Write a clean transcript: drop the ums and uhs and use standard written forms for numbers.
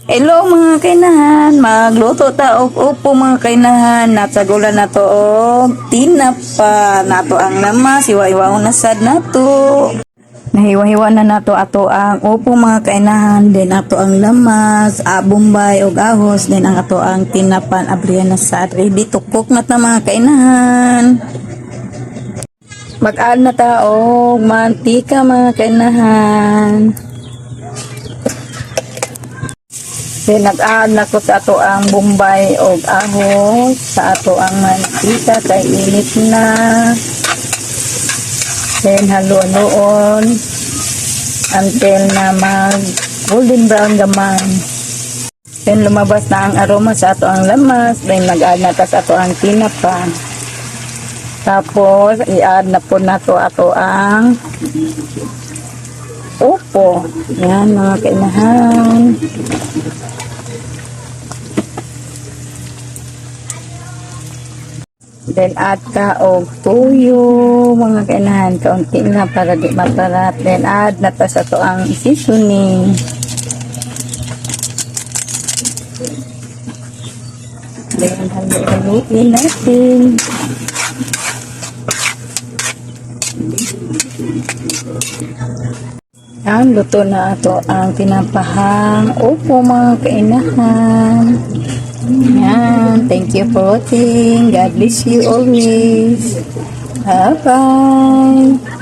Hello mga kainahan, magluto ta og upo mga kainahan, natsagulan na to og tinapa, nato ang lamas, hiwa-hiwa na sad nato. Nahiwa-hiwa na nato ato ang upo mga kainahan, then ato ang lamas, bombay og ahos, then ang ato ang tinapan abriyan na sad. Ready to cook na ta mga kainahan. Mag-add na ta og mantika mga kainahan. Then nag-add na ko sa ato ang bombay o ahos sa ato ang mantika kay init na. Then haluan until na mag golden brown gamay. Then lumabas na ang aroma sa ato ang lamas. Then nag-add na ta sa ato ang tinapa. Tapos i-add na po na to ato ang upo. Yan mga kainahan. Then add ka og tuyo mga kainahan, kaunti na para di matarat. Then add na ta sa to ang seasoning. Then haluin natin. Ang luto na ato ang tinapahang upo mga kainahan. Yan. Thank you for watching. God bless you always. Bye-bye.